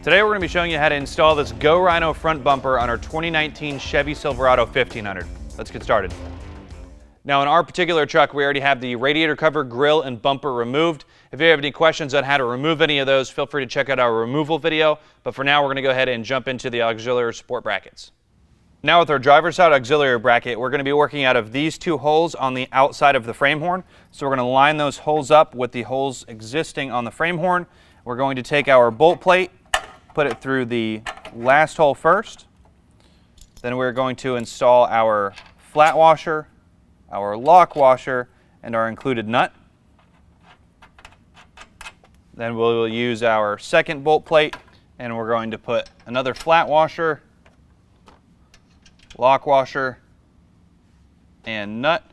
Today we're going to be showing you how to install this Go Rhino front bumper on our 2019 Chevy Silverado 1500. Let's get started. Now in our particular truck, we already have the radiator cover, grille, and bumper removed. If you have any questions on how to remove any of those, feel free to check out our removal video. But for now, we're going to go ahead and jump into the auxiliary support brackets. Now with our driver's side auxiliary bracket, we're going to be working out of these two holes on the outside of the frame horn. So we're going to line those holes up with the holes existing on the frame horn. We're going to take our bolt plate, put it through the last hole first. Then we're going to install our flat washer, our lock washer, and our included nut. Then we'll use our second bolt plate, and we're going to put another flat washer, lock washer, and nut.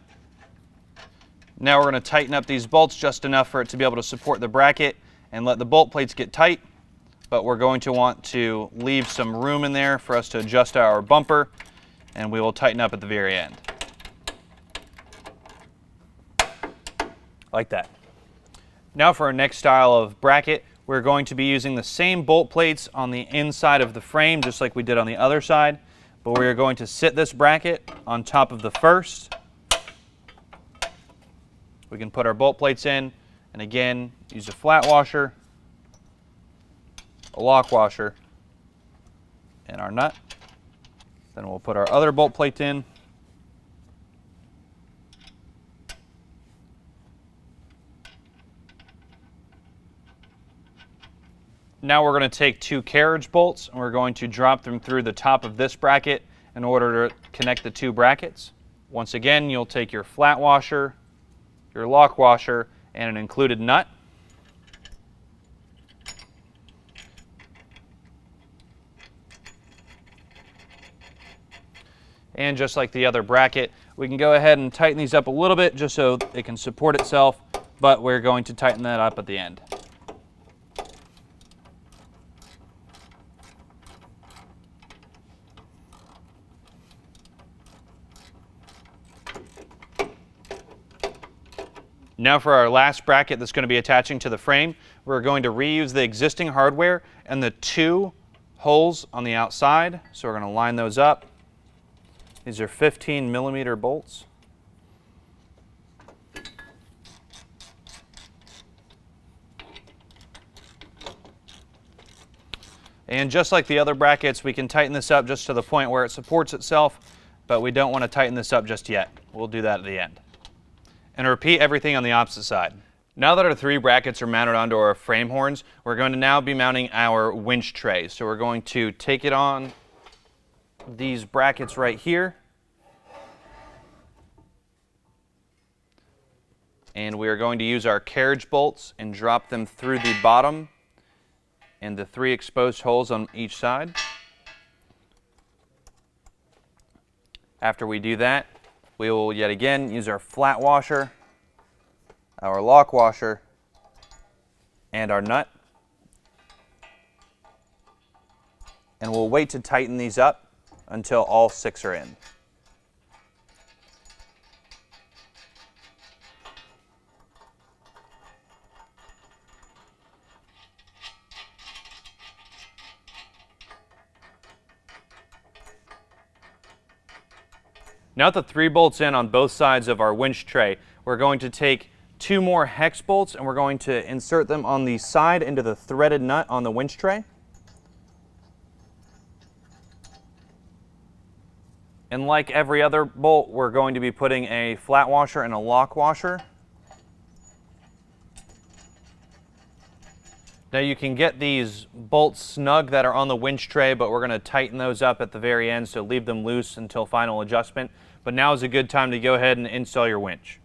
Now we're going to tighten up these bolts just enough for it to be able to support the bracket and let the bolt plates get tight. But we're going to want to leave some room in there for us to adjust our bumper, and we will tighten up at the very end. Like that. Now for our next style of bracket, we're going to be using the same bolt plates on the inside of the frame, just like we did on the other side, but we're going to sit this bracket on top of the first. We can put our bolt plates in, and again, use a flat washer, a lock washer, and our nut. Then we'll put our other bolt plate in. Now we're going to take two carriage bolts and we're going to drop them through the top of this bracket in order to connect the two brackets. Once again, you'll take your flat washer, your lock washer, and an included nut. And just like the other bracket, we can go ahead and tighten these up a little bit just so it can support itself, but we're going to tighten that up at the end. Now for our last bracket that's going to be attaching to the frame, we're going to reuse the existing hardware and the two holes on the outside. So we're going to line those up. These are 15mm bolts. And just like the other brackets, we can tighten this up just to the point where it supports itself, but we don't want to tighten this up just yet. We'll do that at the end. And repeat everything on the opposite side. Now that our three brackets are mounted onto our frame horns, we're going to now be mounting our winch tray. So we're going to take it on these brackets right here. And we are going to use our carriage bolts and drop them through the bottom and the three exposed holes on each side. After we do that, we will yet again use our flat washer, our lock washer, and our nut. And we'll wait to tighten these up until all six are in. Now with the three bolts in on both sides of our winch tray, we're going to take two more hex bolts and we're going to insert them on the side into the threaded nut on the winch tray. And like every other bolt, we're going to be putting a flat washer and a lock washer. Now you can get these bolts snug that are on the winch tray, but we're going to tighten those up at the very end, so leave them loose until final adjustment. But now is a good time to go ahead and install your winch.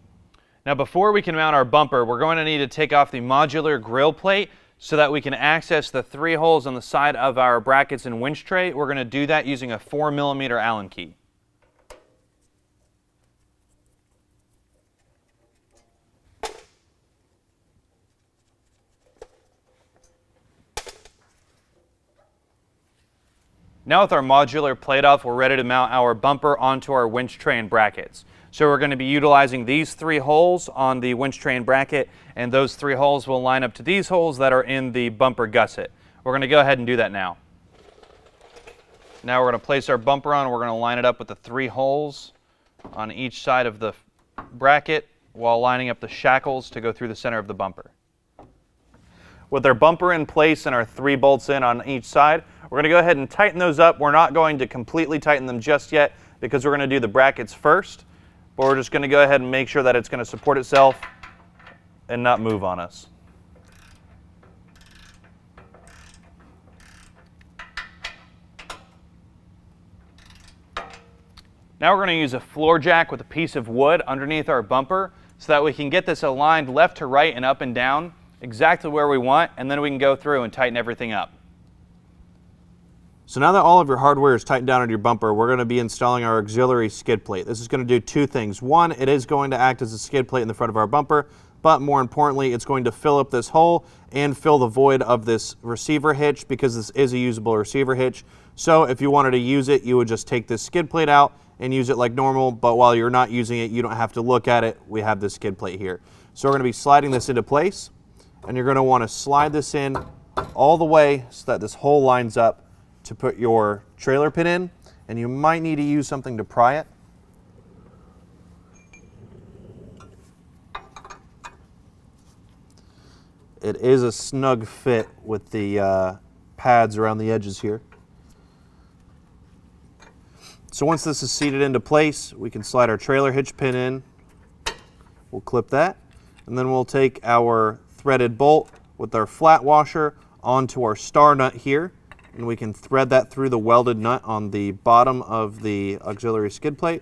Now before we can mount our bumper, we're going to need to take off the modular grill plate so that we can access the three holes on the side of our brackets and winch tray. We're going to do that using a 4mm Allen key. Now with our modular plate off, we're ready to mount our bumper onto our winch tray and brackets. So we're going to be utilizing these three holes on the winch tray and bracket, and those three holes will line up to these holes that are in the bumper gusset. We're going to go ahead and do that now. Now we're going to place our bumper on. We're going to line it up with the 3 holes on each side of the bracket while lining up the shackles to go through the center of the bumper. With our bumper in place and our 3 bolts in on each side, we're going to go ahead and tighten those up. We're not going to completely tighten them just yet because we're going to do the brackets first, but we're just going to go ahead and make sure that it's going to support itself and not move on us. Now we're going to use a floor jack with a piece of wood underneath our bumper so that we can get this aligned left to right and up and down exactly where we want, and then we can go through and tighten everything up. So now that all of your hardware is tightened down on your bumper, we're going to be installing our auxiliary skid plate. This is going to do 2 things. One, it is going to act as a skid plate in the front of our bumper, but more importantly, it's going to fill up this hole and fill the void of this receiver hitch because this is a usable receiver hitch. So if you wanted to use it, you would just take this skid plate out and use it like normal, but while you're not using it, you don't have to look at it. We have this skid plate here. So we're going to be sliding this into place, and you're going to want to slide this in all the way so that this hole lines up to put your trailer pin in, and you might need to use something to pry it. It is a snug fit with the pads around the edges here. So once this is seated into place, we can slide our trailer hitch pin in. We'll clip that, and then we'll take our threaded bolt with our flat washer onto our star nut here, and we can thread that through the welded nut on the bottom of the auxiliary skid plate.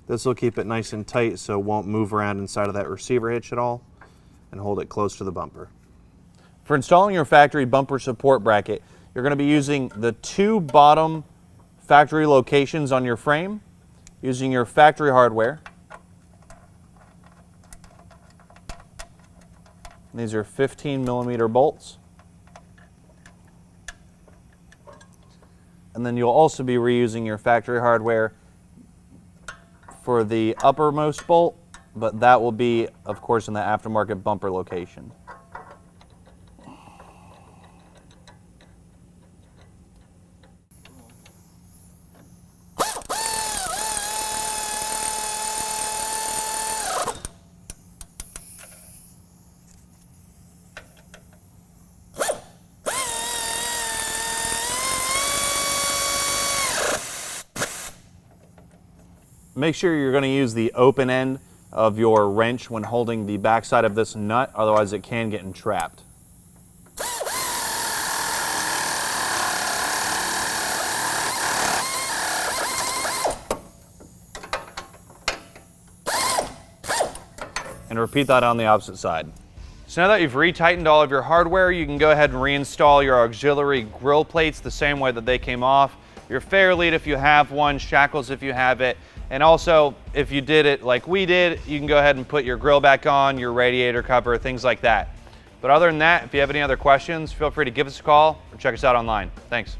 This will keep it nice and tight so it won't move around inside of that receiver hitch at all, and hold it close to the bumper. For installing your factory bumper support bracket, you're going to be using the 2 bottom factory locations on your frame, using your factory hardware. These are 15mm bolts. And then you'll also be reusing your factory hardware for the uppermost bolt, but that will be, of course, in the aftermarket bumper location. Make sure you're going to use the open end of your wrench when holding the backside of this nut, otherwise it can get entrapped. And repeat that on the opposite side. So now that you've retightened all of your hardware, you can go ahead and reinstall your auxiliary grill plates the same way that they came off. Your fair lead if you have one, shackles if you have it, and also if you did it like we did, you can go ahead and put your grill back on, your radiator cover, things like that. But other than that, if you have any other questions, feel free to give us a call or check us out online. Thanks.